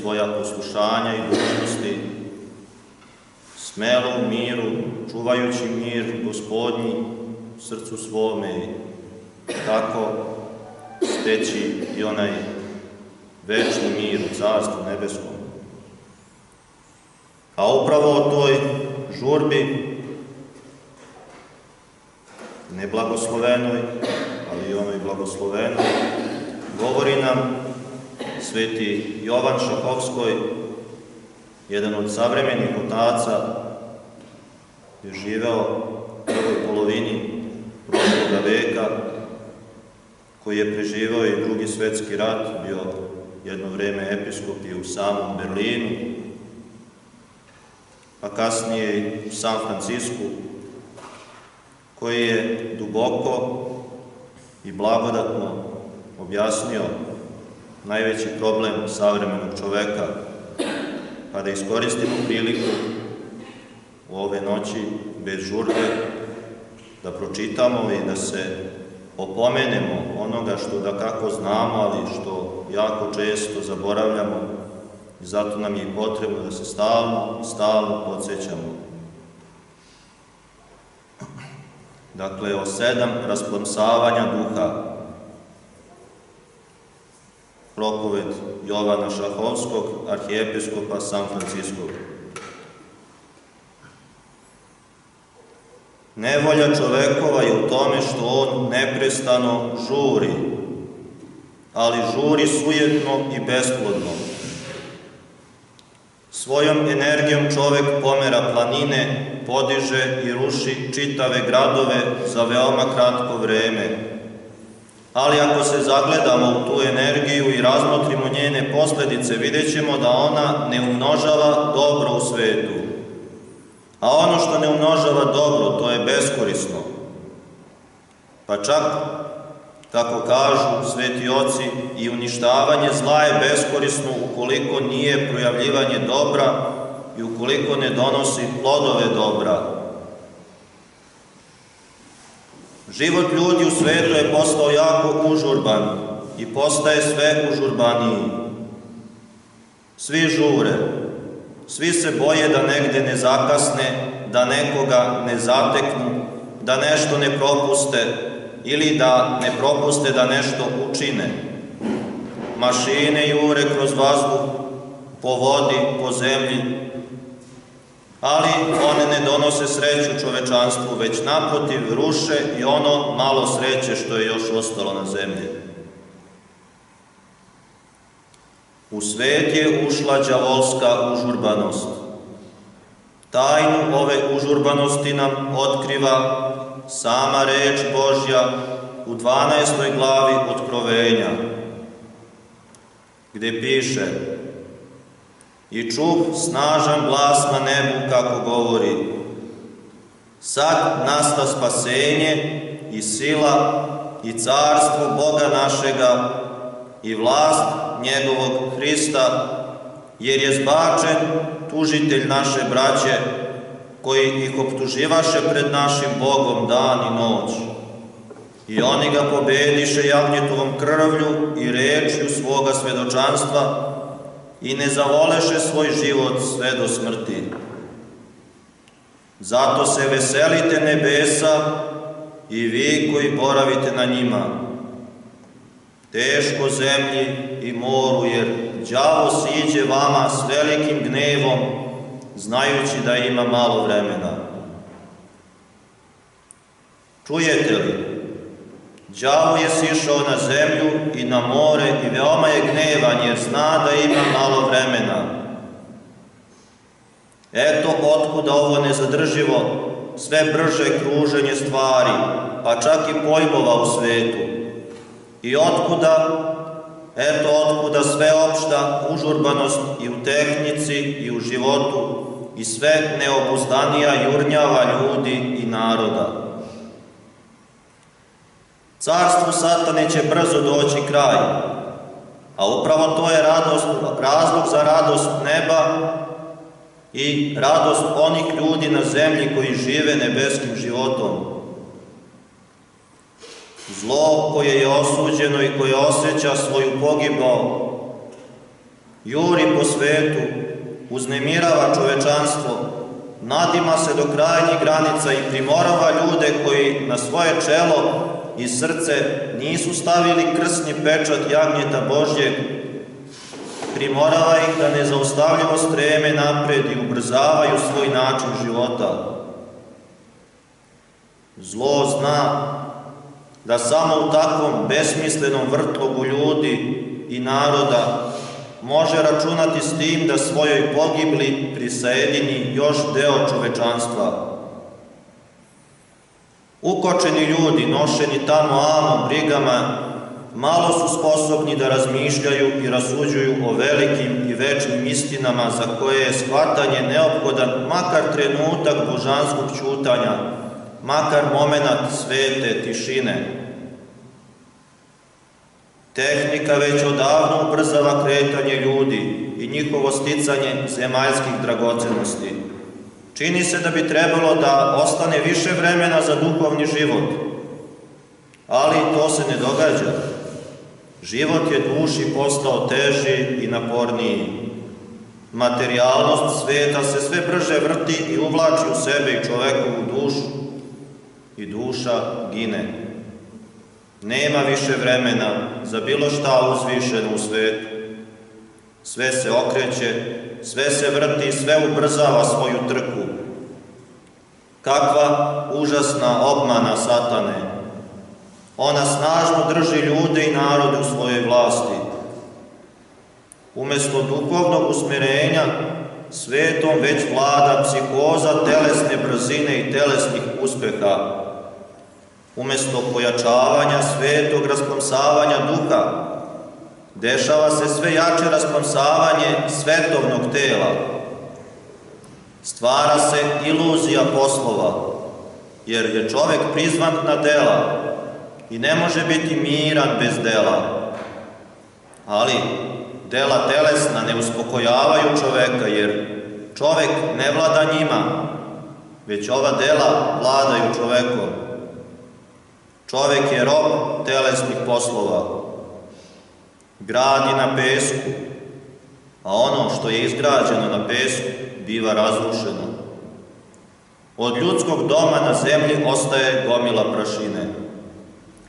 svoja poslušanja i dužnosti, smelo u miru, čuvajući mir Gospodnji u srcu svome, tako steći i onaj večni mir u Carstvu nebeskom. A upravo o toj žurbi, neblagoslovenoj, ali i onoj blagoslovenoj, govori nam sveti Jovan Šahovskoj, jedan od savremenih otaca, je živeo u prvoj polovini prošloga veka, koji je preživao i Drugi svetski rat, bio jedno vreme episkop i u samom Berlinu, a kasnije i u San Francisku, koji je duboko i blagodatno objasnio najveći problem savremenog čoveka, pa da iskoristimo priliku u ove noći bez žurbe da pročitamo i da se opomenemo onoga što da kako znamo, ali što jako često zaboravljamo i zato nam je i potrebno da se stalno podsjećamo. Dakle, o 7 rasplamsavanja duha. Propoved Jovana Šahovskog, arhijepiskopa San Franciskog. Nevolja čovekova je u tome što on neprestano žuri, ali žuri sujetno i besplodno. Svojom energijom čovek pomera planine, podiže i ruši čitave gradove za veoma kratko vreme. Ali ako se zagledamo u tu energiju i razmotrimo njene posledice, vidjet ćemo da ona ne umnožava dobro u svetu. A ono što ne umnožava dobro, to je beskorisno. Pa čak, kako kažu sveti oci, i uništavanje zla je beskorisno ukoliko nije projavljivanje dobra i ukoliko ne donosi plodove dobra. Život ljudi u svetu je postao jako užurban i postaje sve užurbaniji. Svi žure, svi se boje da negde ne zakasne, da nekoga ne zateknu, da nešto ne propuste ili da ne propuste da nešto učine. Mašine jure kroz vazduh, po vodi, po zemlji, ali one ne donose sreću čovečanstvu, već naprotiv ruše i ono malo sreće što je još ostalo na zemlji. U svet je ušla đavolska užurbanost. Tajnu ove užurbanosti nam otkriva sama reč Božja u 12. glavi Otkrovenja, gde piše: I čuh snažan glas na nebu kako govori: Sad nasta spasenje i sila i carstvo Boga našega i vlast njegovog Hrista, jer je zbačen tužitelj naše braće, koji ih optuživaše pred našim Bogom dan i noć. I oni ga pobediše jagnjetovom krvlju i rečju svoga svedočanstva i ne zavoleše svoj život sve do smrti. Zato se veselite nebesa i vi koji boravite na njima. Teško zemlji i moru, jer đavo siđe vama s velikim gnevom, znajući da ima malo vremena. Čujete li? Đavo je sišao na zemlju i na more i veoma je gnevan, jer zna da ima malo vremena. Eto otkuda ovo nezadrživo, sve brže kruženje stvari, pa čak i pojmova u svetu. I otkuda sveopšta užurbanost i u tehnici i u životu i sve neobuzdanija jurnjava ljudi i naroda. Carstvu satane će brzo doći kraj, a upravo to je razlog za radost neba i radost onih ljudi na zemlji koji žive nebeskim životom. Zlo koje je osuđeno i koje osjeća svoju pogibao juri po svetu, uznemirava čovečanstvo, nadima se do krajnjih granica i primorava ljude koji na svoje čelo i srce nisu stavili krsni pečat jagnjeta Božjeg, primorava ih da nezaustavljivo streme napred i ubrzavaju svoj način života. Zlo zna da samo u takvom besmislenom vrtlogu ljudi i naroda može računati s tim da svojoj pogibli prisajedini još deo čovečanstva. Ukočeni ljudi, nošeni tamo amom, brigama, malo su sposobni da razmišljaju i rasuđuju o velikim i večnim istinama za koje je shvatanje neophodan makar trenutak božanskog ćutanja, makar momenat svete tišine. Tehnika već odavno ubrzava kretanje ljudi i njihovo sticanje zemaljskih dragocenosti. Čini se da bi trebalo da ostane više vremena za duhovni život, ali to se ne događa. Život je duši postao teži i naporniji. Materijalnost sveta se sve brže vrti i uvlači u sebe i čovekovu dušu i duša gine. Nema više vremena za bilo šta uzvišeno u svetu. Sve se okreće, sve se vrti, sve ubrzava svoju trku. Kakva užasna obmana satane! Ona snažno drži ljude i narode u svojoj vlasti. Umjesto duhovnog usmjerenja, svetom već vlada psihoza telesne brzine i telesnih uspeha. Umjesto pojačavanja svetog rasplamsavanja duha, dešava se sve jače rasplamsavanje svetovnog tela. Stvara se iluzija poslova, jer je čovek prizvan na dela i ne može biti miran bez dela. Ali dela telesna ne uspokojavaju čoveka, jer čovek ne vlada njima, već ova dela vladaju čovekom. Čovek je rob telesnih poslova. Gradi na pesku, a ono što je izgrađeno na pesku biva razrušeno. Od ljudskog doma na zemlji ostaje gomila prašine.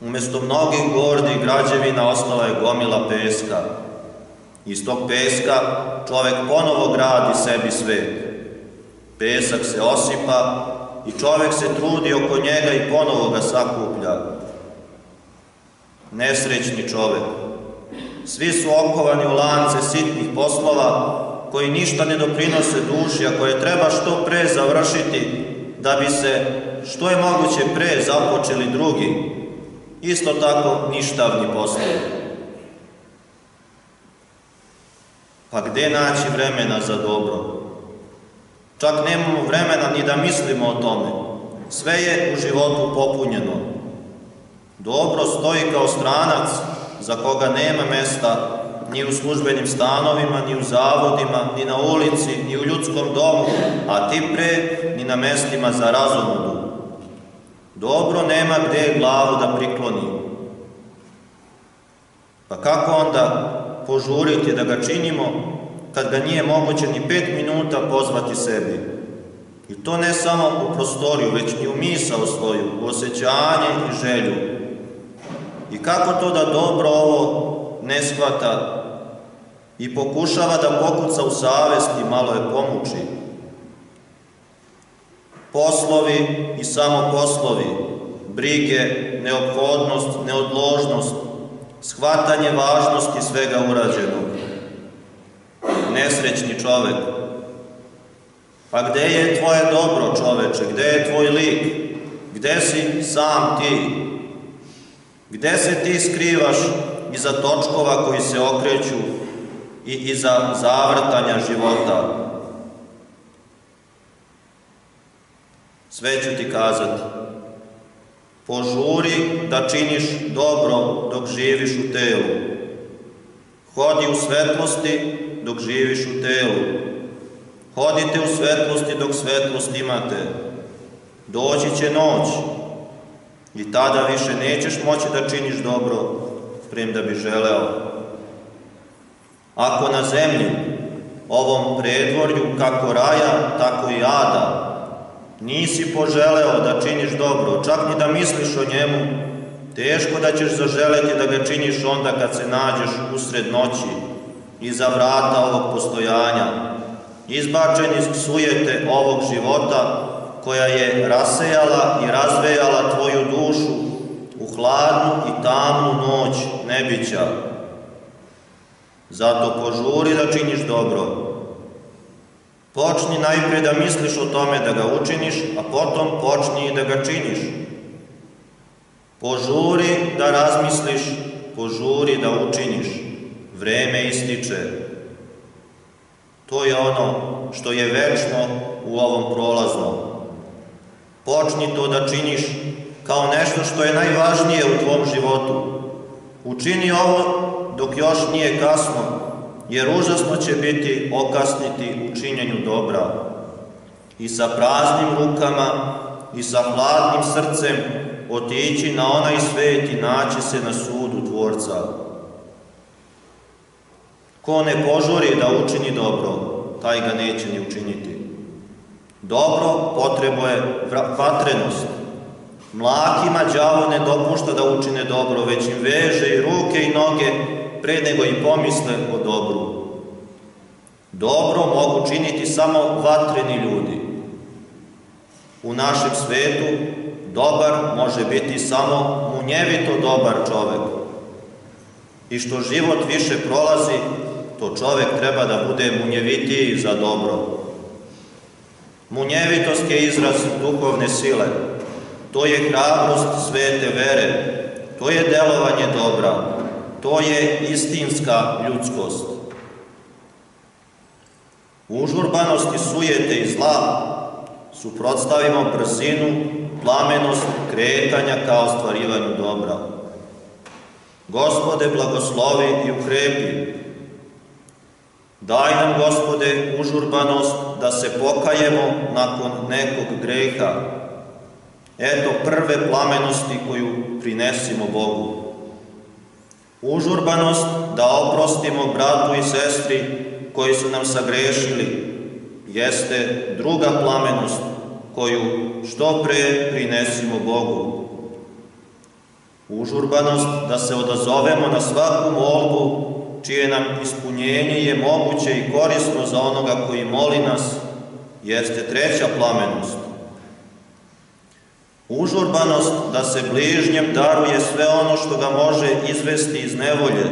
Umjesto mnogih gordih građevina ostala je gomila peska. Iz tog peska čovek ponovo gradi sebi svet. Pesak se osipa i čovek se trudi oko njega i ponovo ga sakuplja. Nesrećni čovek. Svi su okovani u lance sitnih poslova koji ništa ne doprinose duši, a koje treba što pre završiti da bi se što je moguće pre započeli drugi. Isto tako ništavni poslovi. Pa gde naći vremena za dobro? Čak nemamo vremena ni da mislimo o tome. Sve je u životu popunjeno. Dobro stoji kao stranac za koga nema mesta ni u službenim stanovima, ni u zavodima, ni na ulici, ni u ljudskom domu, a tim pre ni na mestima za razonodu. Dobro nema gde glavu da prikloni. Pa kako onda požuriti da ga činimo kad ga nije moguće ni 5 minuta pozvati sebi? I to ne samo u prostoriju, već i u misao svoju, u osjećanje i želju. I kako to da dobro ovo ne shvata i pokušava da pokuca u savest i malo je pomuči? Poslovi i samo poslovi, brige, neophodnost, neodložnost, shvatanje važnosti svega urađenog. Nesrećni čovek. Pa gde je tvoje dobro, čoveče? Gde je tvoj lik? Gde si sam ti? Gde se ti skrivaš iza točkova koji se okreću i iza zavrtanja života? Sve ću ti kazati. Požuri da činiš dobro dok živiš u telu. Hodi u svetlosti dok živiš u telu. Hodite u svetlosti dok svetlost imate. Doći će noć i tada više nećeš moći da činiš dobro, premda bi želeo. Ako na zemlji, ovom predvorju kako raja, tako i ada, nisi poželeo da činiš dobro, čak ni da misliš o njemu, teško da ćeš zaželeti da ga činiš onda kad se nađeš usred noći, iza vrata ovog postojanja, izbačen iz sujete ovog života, koja je rasejala i razvejala tvoju dušu u hladnu i tamnu noć nebića. Zato požuri da činiš dobro. Počni najprije da misliš o tome da ga učiniš, a potom počni i da ga činiš. Požuri da razmisliš, požuri da učiniš. Vreme ističe. To je ono što je večno u ovom prolaznom. Počni to da činiš kao nešto što je najvažnije u tvom životu. Učini ovo dok još nije kasno, jer užasno će biti okasniti u činjenju dobra. I sa praznim rukama i sa hladnim srcem otići na onaj svet i naći se na sudu Tvorca. Ko ne požuri da učini dobro, taj ga neće ni učiniti. Dobro potrebuje vatrenost. Mlakima đavo ne dopušta da učine dobro, već im veže i ruke i noge pre nego i pomisle o dobru. Dobro mogu činiti samo vatreni ljudi. U našem svetu dobar može biti samo munjevito dobar čovek. I što život više prolazi, to čovek treba da bude munjevitiji za dobro. Munjevitost je izraz duhovne sile. To je hrabrost svete vere. To je delovanje dobra. To je istinska ljudskost. Užurbanosti, sujete i zla suprotstavimo brzinu, plamenost kretanja ka ostvarivanju dobra. Gospode, blagoslovi i ukrepi. Daj nam, Gospode, užurbanost da se pokajemo nakon nekog greha. Eto prve plamenosti koju prinesimo Bogu. Užurbanost da oprostimo bratu i sestri koji su nam sagrešili jeste druga plamenost koju što pre prinesimo Bogu. Užurbanost da se odazovemo na svaku molbu čije nam ispunjenje je moguće i korisno za onoga koji moli nas, jeste treća plamenost. Užurbanost da se bližnjem daruje sve ono što ga može izvesti iz nevolje,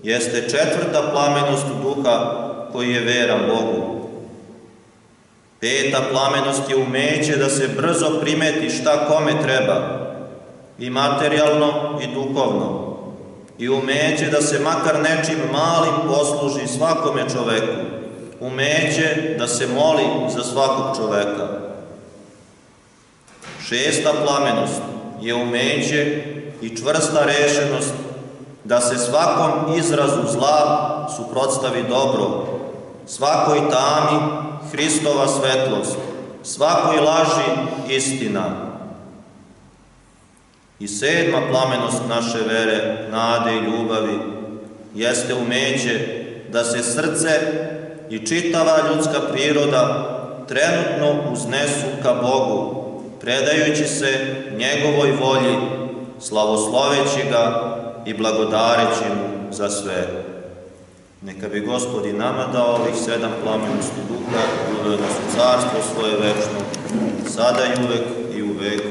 jeste četvrta plamenost duha koji je veran Bogu. Peta plamenost je umeće da se brzo primeti šta kome treba, i materijalno i duhovno, i umeće da se makar nečim malim posluži svakome čoveku, umeće da se moli za svakog čoveka. Šesta plamenost je umeće i čvrsta rešenost da se svakom izrazu zla suprotstavi dobro, svakoj tami Hristova svetlost, svakoj laži istina. I sedma plamenost naše vere, nade i ljubavi jeste umeće da se srce i čitava ljudska priroda trenutno uznesu ka Bogu, predajući se njegovoj volji, slavosloveći ga i blagodareći mu za sve. Neka bi Gospod i nama dao ovih 7 plamennosti duha, uveo nas u carstvo svoje večno, sada i uvek i u veku